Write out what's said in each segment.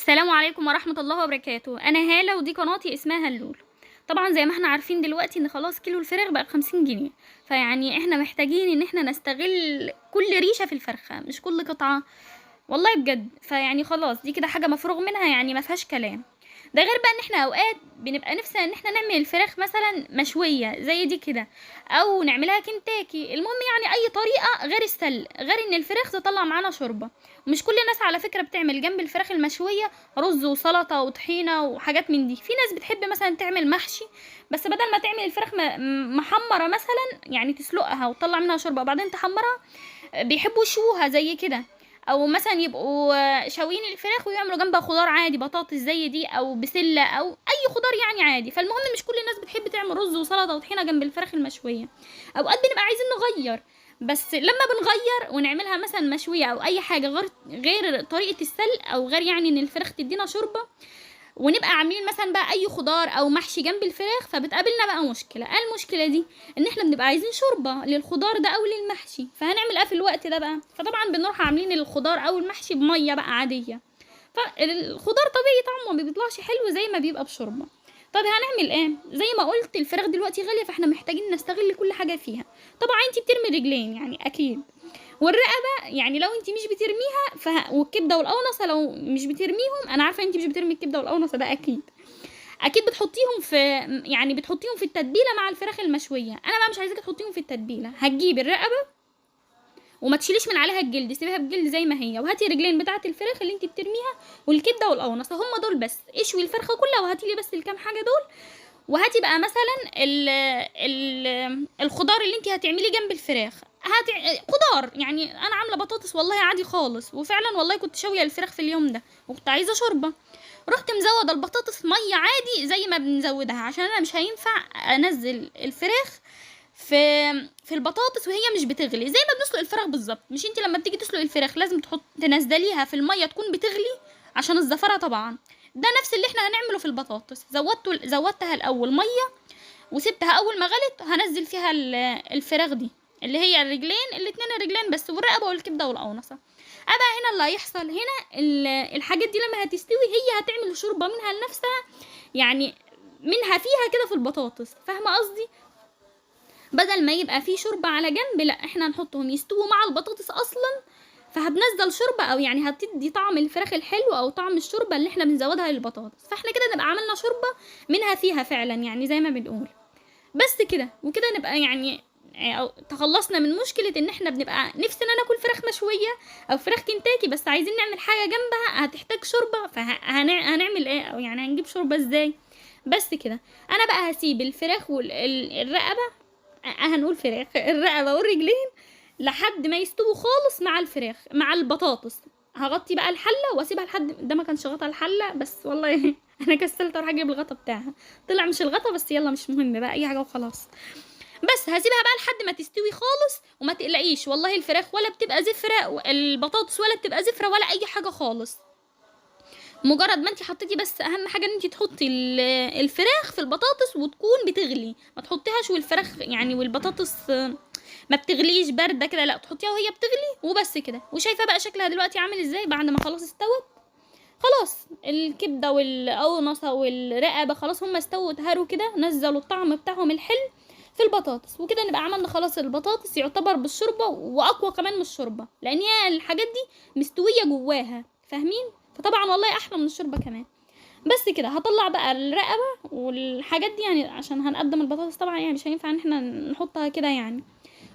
السلام عليكم ورحمة الله وبركاته. أنا هالة ودي قناتي اسمها هلول. طبعا زي ما احنا عارفين دلوقتي ان خلاص كيلو الفراخ بقى ب50 جنيه، فيعني احنا محتاجين ان احنا نستغل كل ريشة في الفرخة مش كل قطعة، والله بجد. فيعني خلاص دي كده حاجة مفروغ منها، يعني ما فيهاش كلام. ده غير بقى ان احنا اوقات بنبقى نفسنا ان احنا نعمل الفراخ مثلا مشوية زي دي كده، او نعملها كنتاكي. المهم يعني اي طريقة غير السلق، غير ان الفراخ تطلع معانا شوربة. ومش كل الناس على فكرة بتعمل جنب الفراخ المشوية رز وسلطة وطحينة وحاجات من دي. في ناس بتحب مثلا تعمل محشي، بس بدل ما تعمل الفراخ محمرة مثلا، يعني تسلقها وتطلع منها شوربة وبعدين تحمرها، بيحبوا يشوها زي كده. او مثلا يبقوا شاويين الفراخ ويعملوا جنبها خضار عادي، بطاطس زي دي او بسله او اي خضار يعني عادي. فالمهم مش كل الناس بتحب تعمل رز وسلطه وطحينه جنب الفراخ المشويه. اوقات بنبقى عايزين نغير، بس لما بنغير ونعملها مثلا مشويه او اي حاجه غير طريقه السلق، او غير يعني ان الفراخ تدينا شوربه، ونبقى عاملين مثلا بقى اي خضار او محشي جنب الفراخ، فبتقابلنا بقى مشكله. ايه المشكله دي؟ ان احنا بنبقى عايزين شوربه للخضار ده او للمحشي، فهنعمل ايه في الوقت ده بقى؟ فطبعا بنروح عاملين الخضار او المحشي بميه بقى عاديه، فالخضار طبيعي طعمه ما بيطلعش حلو زي ما بيبقى بشوربه. طب هنعمل ايه؟ زي ما قلت الفراخ دلوقتي غاليه، فاحنا محتاجين نستغل كل حاجه فيها. طبعا انتي بترمي رجلين يعني اكيد، والرقبه يعني لو انت مش بترميها والكبده والقونصه لو مش بترميهم، انا عارفه انت مش بترمي الكبده والقونصه ده اكيد. اكيد بتحطيهم في، يعني بتحطيهم في التتبيله مع الفراخ المشويه. انا بقى مش عايزاكي تحطيهم في التتبيله. هتجيبي الرقبه وما تشيليش من عليها الجلد، سيبيها بجلد زي ما هي، وهاتي الرجلين بتاعه الفراخ اللي انت بترميها والكبده والقونصه، هم دول بس. اشوي الفرخه كلها وهاتي لي بس الكام حاجه دول. وهاتي بقى مثلا الخضار اللي انت هتعملي جنب الفراخ. هاتي خضار، يعني انا عامله بطاطس والله عادي خالص، وفعلا والله كنت شاويه الفراخ في اليوم ده وكنت عايزه شوربه. رحت مزوده البطاطس ميه عادي زي ما بنزودها، عشان انا مش هينفع انزل الفراخ في البطاطس وهي مش بتغلي، زي ما بنسلق الفراخ بالظبط. مش انت لما بتيجي تسلق الفراخ لازم تنزليها في الميه تكون بتغلي عشان الزفره طبعا. ده نفس اللي احنا هنعمله في البطاطس. زودتها الاول ميه وسبتها، اول ما غلت هنزل فيها الفراخ دي اللي هي الاتنين الرجلين بس، والرقبه والكبده والقونصه. ابقى هنا اللي هيحصل هنا الحاجات دي لما هتستوي هي هتعمل شوربه منها لنفسها، يعني منها فيها كده في البطاطس. فاهمه قصدي؟ بدل ما يبقى فيه شوربه على جنب، لا احنا هنحطهم يستووا مع البطاطس اصلا، فهتنزل شوربه، او يعني هتدي طعم الفراخ الحلو او طعم الشوربه اللي احنا بنزودها للبطاطس. فاحنا كده نبقى عملنا شوربه منها فيها فعلا، يعني زي ما بنقول. بس كده وكده نبقى يعني أو تخلصنا من مشكلة ان احنا بنبقى نفسنا ناكل فراخ مشوية او فراخ كنتاكي، بس عايزين نعمل حاجة جنبها هتحتاج شوربة، فهنعمل ايه؟ او يعني هنجيب شوربة ازاي؟ بس كده. انا بقى هسيب الفراخ والرقبة، هنقول فراخ الرقبة والرجلين لحد ما يستووا خالص مع الفراخ مع البطاطس. هغطي بقى الحله واسيبها لحد ده. ما كانش غطا الحله بس والله انا كسلت اروح اجيب الغطا بتاعها، طلع مش الغطا بس، يلا مش مهم بقى اي حاجه وخلاص. بس هسيبها بقى لحد ما تستوي خالص، وما تقلقيش والله الفراخ ولا بتبقى زفره، البطاطس ولا بتبقى زفره ولا اي حاجه خالص. مجرد ما انت حطيتي، بس اهم حاجه ان انت تحطي الفراخ في البطاطس وتكون بتغلي، ما تحطيهاش والفراخ يعني والبطاطس ما بتغليش بارده كده، لا تحطيها وهي بتغلي وبس كده. وشايفه بقى شكلها دلوقتي عامل ازاي بعد ما خلاص استوت. خلاص الكبده والقونصه والرقبه خلاص هم استووا اتهروا كده، نزلوا الطعم بتاعهم الحلو في البطاطس. وكده نبقى عملنا خلاص البطاطس يعتبر بالشوربه، واقوى كمان من الشوربه لان هي الحاجات دي مستويه جواها، فاهمين؟ فطبعا والله احلى من الشوربه كمان. بس كده هطلع بقى الرقبه والحاجات دي، يعني عشان هنقدم البطاطس طبعا، يعني مش هينفع ان احنا نحطها كده يعني.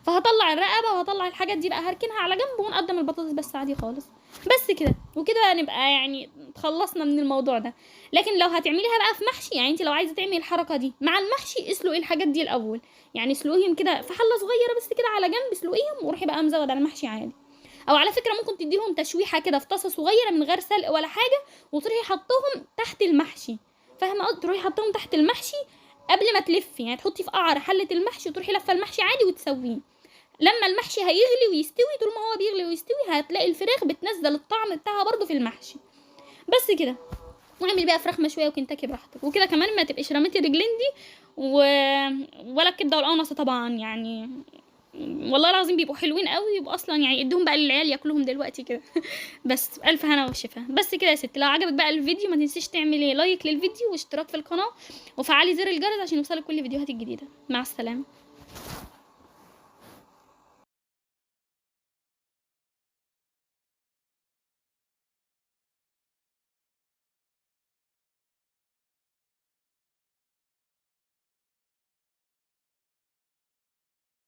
فهطلع الرقبه وهطلع الحاجات دي بقى هركنها على جنب، ونقدم البطاطس بس عادي خالص. بس كده وكده نبقى يعني تخلصنا من الموضوع ده. لكن لو هتعمليها بقى في محشي، يعني انت لو عايزه تعملي الحركه دي مع المحشي، اسلقي الحاجات دي الاول، يعني اسلقيهم كده في حله صغيره بس كده على جنب، اسلقيهم وروحي بقى مزود على المحشي عادي. او على فكره ممكن تديلهم تشويحه كده في طاسه صغيره من غير سلق ولا حاجه، وتروحي حطهم تحت المحشي. فاهمه قصدي؟ تروحي حطهم تحت المحشي قبل ما تلفي، يعني تحطي في قعر حله المحشي وتروحي لفه المحشي عادي وتسويه. لما المحشي هيغلي ويستوي، طول ما هو بيغلي ويستوي هتلاقي الفراخ بتنزل الطعم بتاعها برضو في المحشي. بس كده. واعملي بقى فراخ مشويه وكنتاكي براحتك. وكده كمان ما تبقيش رميتي الرجلين دي ولا الكبده والقونصه طبعا، يعني والله العظيم بيبقوا حلوين قوي، يبقوا اصلا يعني ادوهم بقى للعيال ياكلوهم دلوقتي كده. بس الف هنا وشفا. بس كده يا ست، لو عجبك بقى الفيديو ما تنسيش تعملي لايك للفيديو واشتراك في القناه وفعلي زر الجرس عشان يوصلك كل الفيديوهات الجديده. مع السلامه.